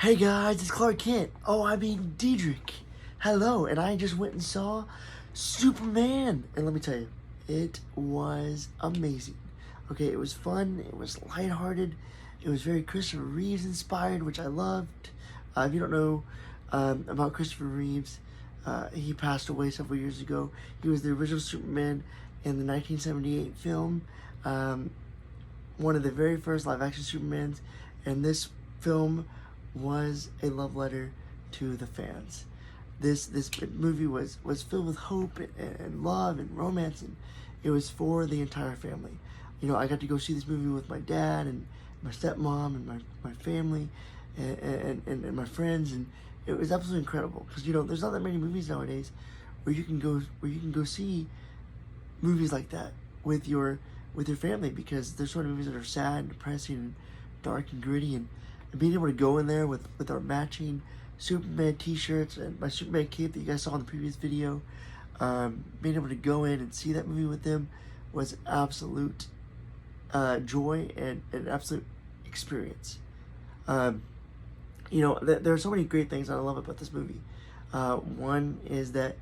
Hey guys, it's Clark Kent. Oh, I mean Diedrich. Hello, and I just went and saw Superman. And let me tell you, it was amazing. Okay, it was fun, it was lighthearted, it was very Christopher Reeves inspired, which I loved. If you don't know about Christopher Reeves, he passed away several years ago. He was the original Superman in the 1978 film, one of the very first live action Supermans, and this film was a love letter to the fans. This movie was filled with hope and love and romance, and it was for the entire family. You know, I got to go see this movie with my dad and my stepmom and my family and my friends, and it was absolutely incredible because, you know, there's not that many movies nowadays where you can go see movies like that with your family, because there's sort of movies that are sad and depressing and dark and gritty, and being able to go in there with our matching Superman t-shirts and my Superman cape that you guys saw in the previous video, being able to go in and see that movie with them was absolute joy and an absolute experience. You know, there are so many great things that I love about this movie. One is that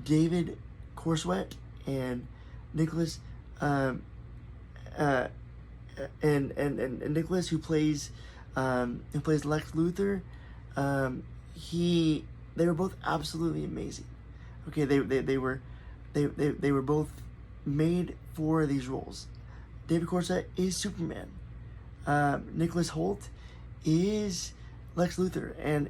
David Cornswet and Nicholas and Nicholas, who plays Lex Luthor, they were both absolutely amazing. Okay, they were both made for these roles. David Cornswet is Superman. Nicholas Hoult is Lex Luthor, and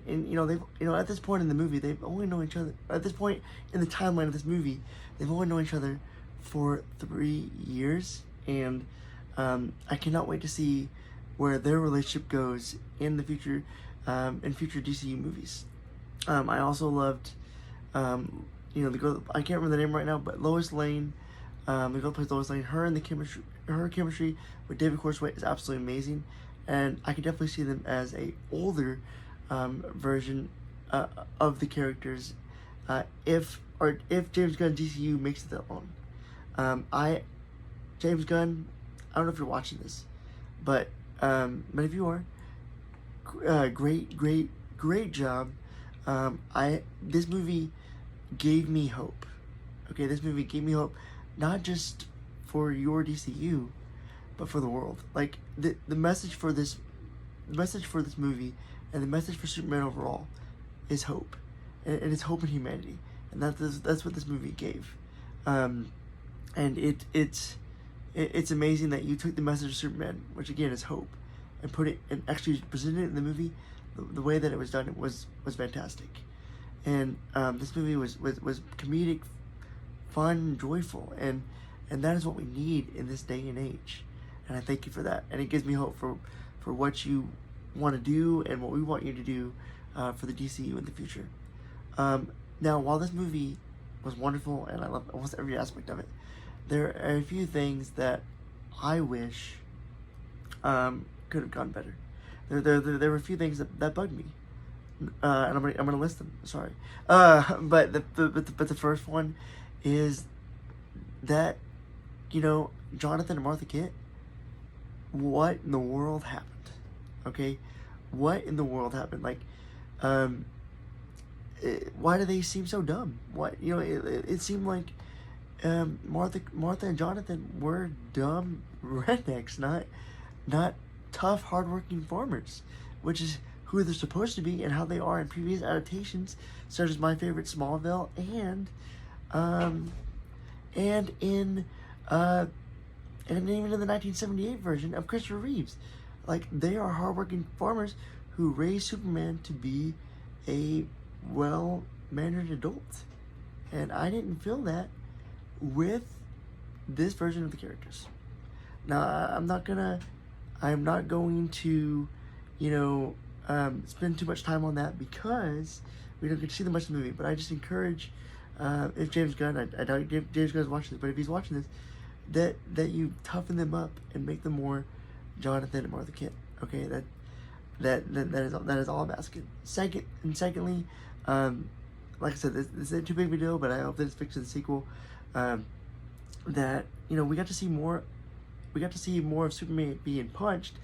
at this point in the movie, they've only known each other. At this point in the timeline of this movie, they've only known each other for 3 years, and I cannot wait to see where their relationship goes in the future, in future DCU movies. I also loved, the girl, I can't remember the name right now, but Lois Lane, the girl who plays Lois Lane, her chemistry with David Cornswet is absolutely amazing, and I can definitely see them as a older version of the characters, if James Gunn DCU makes it that long. James Gunn, I don't know if you're watching this, but if you are, great job. This movie gave me hope. Okay, this movie gave me hope, not just for your DCU, but for the world. Like the message for this movie and the message for Superman overall is hope, and it's hope in humanity, and that's what this movie gave. And it's amazing that you took the message of Superman, which again is hope, and put it and actually presented it in the movie. The way that it was done, it was fantastic, and this movie was comedic, fun, joyful, and that is what we need in this day and age. And I thank you for that, and it gives me hope for what you want to do and what we want you to do for the DCU in the future. Now, while this movie was wonderful and I love almost every aspect of it, there are a few things that I wish could have gone better. There were a few things that bugged me, and I'm gonna list them. Sorry, but the first one is that, Jonathan and Martha Kent. What in the world happened? Okay, what in the world happened? Like, why do they seem so dumb? It seemed like Martha and Jonathan were dumb rednecks, not tough, hardworking farmers, which is who they're supposed to be and how they are in previous adaptations, such as my favorite Smallville and even in the 1978 version of Christopher Reeves. Like, they are hardworking farmers who raise Superman to be a well-mannered adult, and I didn't feel that with this version of the characters. Now, I'm not going to, spend too much time on that because we don't get to see them much in the movie. But I just encourage, if James Gunn, I doubt James Gunn's watching this, but if he's watching this, that you toughen them up and make them more Jonathan and Martha Kent. Okay, that is all I'm asking. Secondly, like I said, this isn't too big of a deal, but I hope that it's fixed in the sequel. That we got to see more of Superman being punched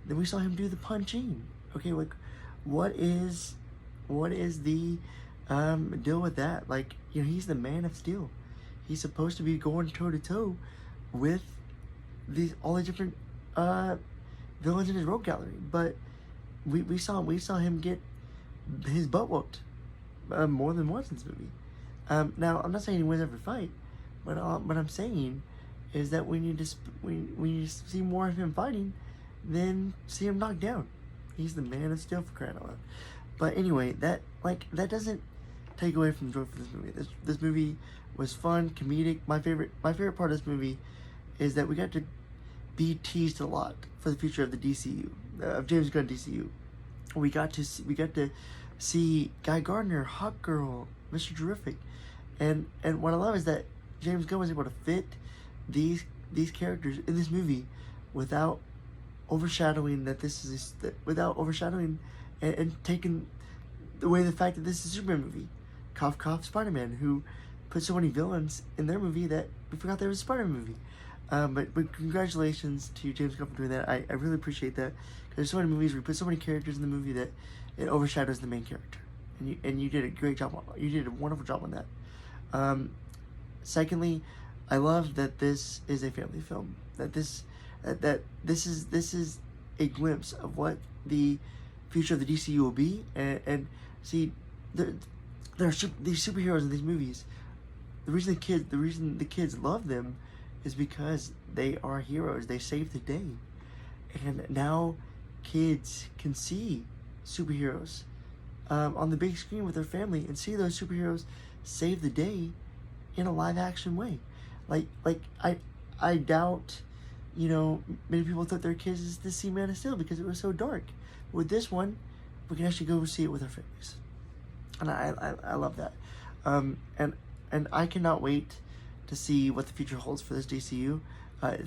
than we saw him do the punching. Okay, like, what is the deal with that? Like, you know, he's the Man of Steel. He's supposed to be going toe to toe with all the different villains in his rogue gallery, but we saw him get his butt whooped more than once in this movie. Now I'm not saying he wins every fight, but what I'm saying is that we need to see more of him fighting than see him knocked down. He's the Man of Steel, for crying out loud. But anyway, that doesn't take away from the joy for this movie. This movie was fun, comedic. My favorite part of this movie is that we got to be teased a lot for the future of the DCU, of James Gunn DCU. We got to see Guy Gardner, Hawkgirl, Mr. Terrific, and what I love is that James Gunn was able to fit these characters in this movie without overshadowing and taking away the fact that this is a Superman movie. Cough cough, Spider-Man, who put so many villains in their movie that we forgot there was a Spider-Man movie. But congratulations to James Gunn for doing that. I really appreciate that. There's so many movies where you put so many characters in the movie that it overshadows the main character, and you did a great job. You did a wonderful job on that. Secondly, I love that this is a family film. That this is a glimpse of what the future of the DCU will be. And see, there are these superheroes in these movies. The reason the kids love them is because they are heroes. They save the day, and now kids can see superheroes on the big screen with their family and see those superheroes save the day in a live action way. Like I doubt, you know, many people took their kids to see Man of Steel because it was so dark. With this one, we can actually go see it with our families, and I love that. And I cannot wait to see what the future holds for this DCU. I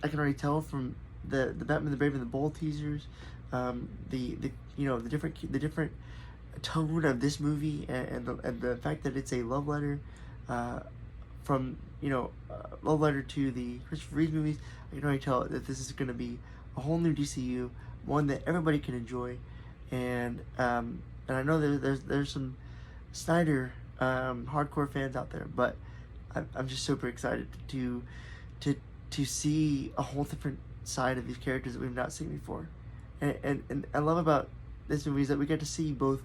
can already tell from the Batman, the Brave and the Bold teasers, the different tone of this movie, and the fact that it's a love letter from love letter to the Christopher Reeve movies. I can already tell that this is going to be a whole new DCU, one that everybody can enjoy, and I know there's some Snyder hardcore fans out there, but I'm just super excited to see a whole different side of these characters that we've not seen before. And I love about this movie is that we get to see both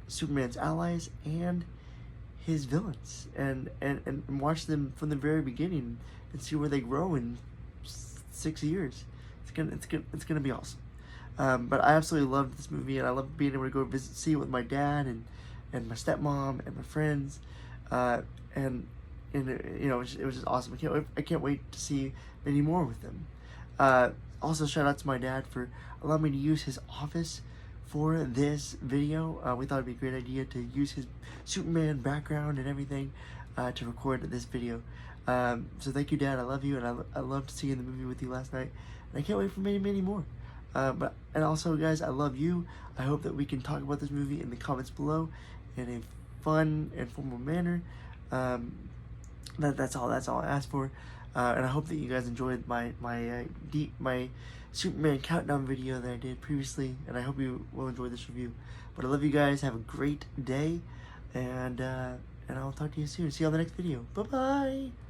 Superman's allies and his villains, and watch them from the very beginning and see where they grow in 6 years. It's gonna be awesome. But I absolutely loved this movie, and I love being able to go see it with my dad and my stepmom and my friends, and it was just awesome. I can't wait to see many more with them. Also, shout out to my dad for allowing me to use his office for this video. We thought it'd be a great idea to use his Superman background and everything to record this video. So thank you, Dad. I love you, and I loved seeing the movie with you last night, and I can't wait for many more. And also, guys, I love you. I hope that we can talk about this movie in the comments below in a fun and formal manner. That's all I asked for. And I hope that you guys enjoyed my Superman countdown video that I did previously, and I hope you will enjoy this review. But I love you guys. Have a great day, and I'll talk to you soon. See you on the next video. Bye bye.